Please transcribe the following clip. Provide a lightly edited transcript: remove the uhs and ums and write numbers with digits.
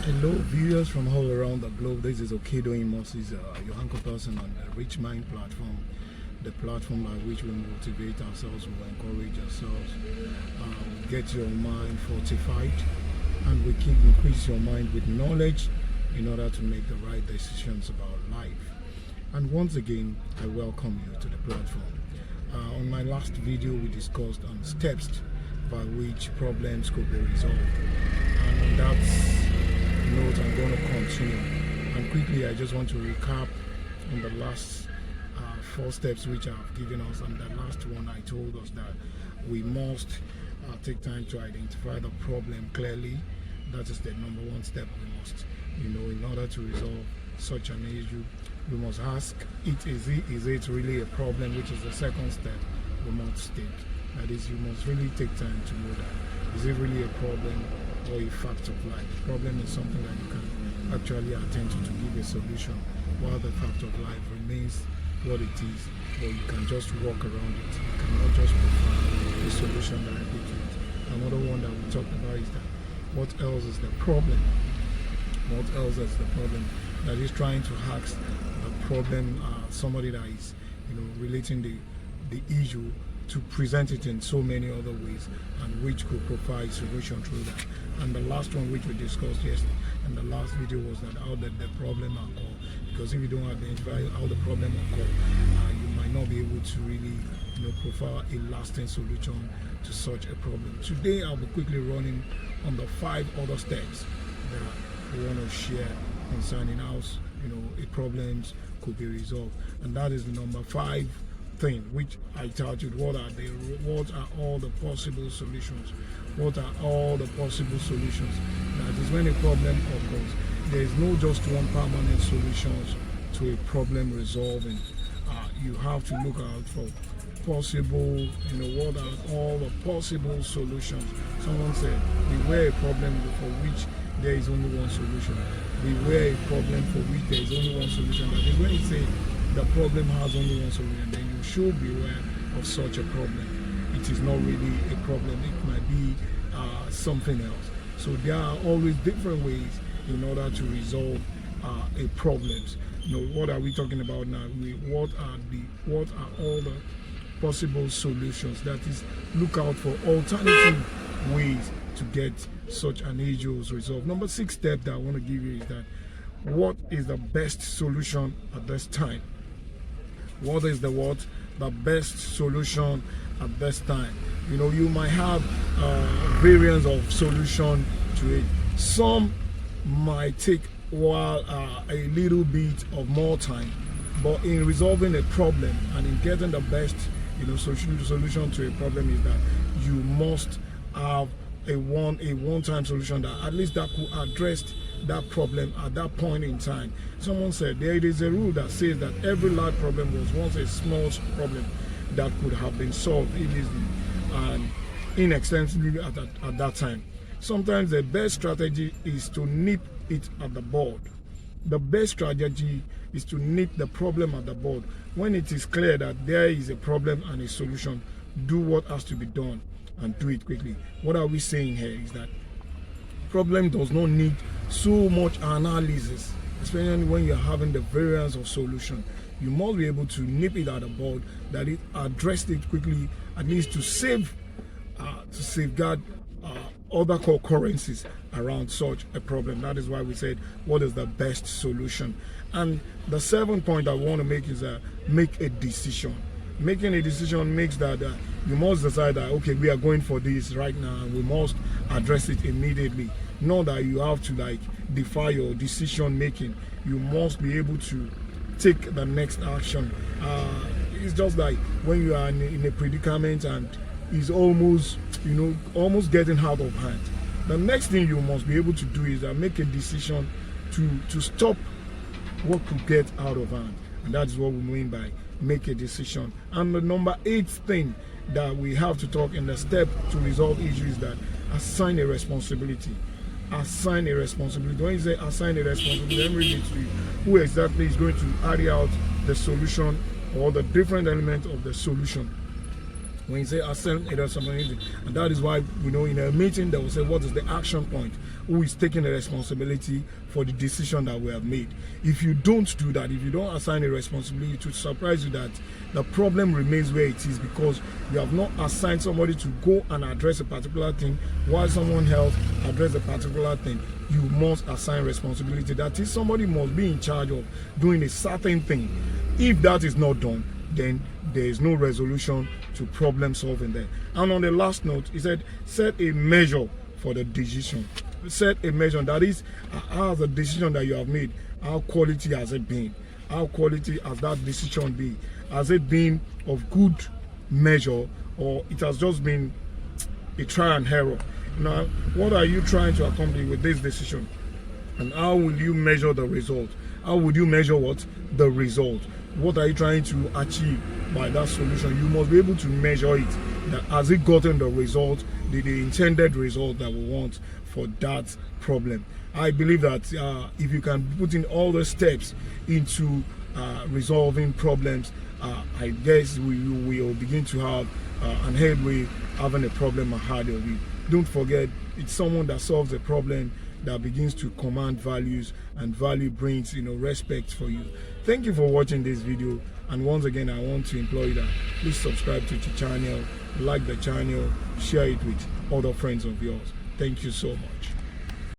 Hello, viewers from all around the globe. This is Okedoyin Moses, your anchor person on the Rich Mind platform, the platform by which we motivate ourselves, we encourage ourselves, get your mind fortified, and we keep increase your mind with knowledge in order to make the right decisions about life. And once again, I welcome you to the platform. On my last video, we discussed on steps by which problems could be resolved, and on that note, I'm going to continue. And quickly, I just want to recap on the last 4 steps which I've given us. And the last one, I told us that we must take time to identify the problem clearly. That is the number 1 step. We must, in order to resolve such an issue, we must ask, is it really a problem? Which is the second step we must take. That is, you must really take time to know that, is it really a problem or a fact of life? The problem is something that you can actually attend to give a solution, while the fact of life remains what it is, or you can just walk around it. You cannot just provide a solution directly to it. Another one that we talked about is that what else is the problem? What else is the problem that is trying to ask the problem, somebody that is relating the issue, to present it in so many other ways, and which could provide solution through that. And the last one which we discussed yesterday and the last video was that how the problem occur, because if you don't identify how the problem occur, you might not be able to really provide a lasting solution to such a problem. Today I'll be quickly running on the 5 other steps that we want to share concerning how a problems could be resolved. And that is the number 5 thing which I titled, what are all the possible solutions? What are all the possible solutions? That is, when a problem occurs, there is no just one permanent solution to a problem resolving. You have to look out for possible, what are all the possible solutions? Someone said, beware a problem for which there is only one solution. Beware a problem for which there is only one solution. That is, when you say the problem has only one solution, then you should be aware of such a problem. It is not really a problem, it might be something else. So there are always different ways in order to resolve a problems. What are we talking about now? What are all the possible solutions? That is, look out for alternative ways to get such an issue resolved. Number 6 step that I want to give you is that, what is the best solution at this time? What is the best solution at this time? You might have variants of solution to it. Some might take a little bit of more time, but in resolving a problem and in getting the best solution to a problem is that you must have a one-time solution that at least that could address that problem at that point in time. Someone said there is a rule that says that every large problem was once a small problem that could have been solved easily and inexpensively at that time. Sometimes the best strategy is to nip it at the bud. The best strategy is to nip the problem at the bud. When it is clear that there is a problem and a solution, do what has to be done and do it quickly. What are we saying here is that problem does not need so much analysis, especially when you're having the variance of solution. You must be able to nip it at the bud, that it addressed it quickly, at least to safeguard other occurrences around such a problem. That is why we said, what is the best solution? And the 7th point I want to make is make a decision. Making a decision makes that you must decide that, okay, we are going for this right now and we must address it immediately. Not that you have to defy your decision making. You must be able to take the next action. It's just like when you are in a predicament and it's almost getting out of hand. The next thing you must be able to do is make a decision to stop what could get out of hand. And that is what we mean by make a decision. And the number 8th thing that we have to talk in the step to resolve issues is that assign a responsibility. Assign a responsibility. When you say assign a responsibility, let me read it to you. Who exactly is going to carry out the solution or the different elements of the solution? When you say assign a responsibility, and that is why, you know, in a meeting they will say what is the action point, who is taking the responsibility for the decision that we have made. If you don't do that, if you don't assign a responsibility, it will surprise you that the problem remains where it is, because you have not assigned somebody to go and address a particular thing while someone else address a particular thing. You must assign responsibility. That is, somebody must be in charge of doing a certain thing. If that is not done, then there is no resolution to problem solving there. And on the last note, he said, set a measure for the decision. Set a measure, that is, how the decision that you have made, how quality has it been? How quality has that decision been? Has it been of good measure, or it has just been a try and error? Now, what are you trying to accomplish with this decision? And how will you measure the result? How would you measure what? The result. What are you trying to achieve by that solution? You must be able to measure it. That has it gotten the result, the intended result that we want for that problem? I believe that if you can put in all the steps into resolving problems, I guess we will begin to have an headway having a problem ahead of you. Don't forget, it's someone that solves a problem that begins to command values, and value brings, you know, respect for you. Thank you for watching this video, and once again I want to implore you that please subscribe to the channel, like the channel, share it with other friends of yours. Thank you so much.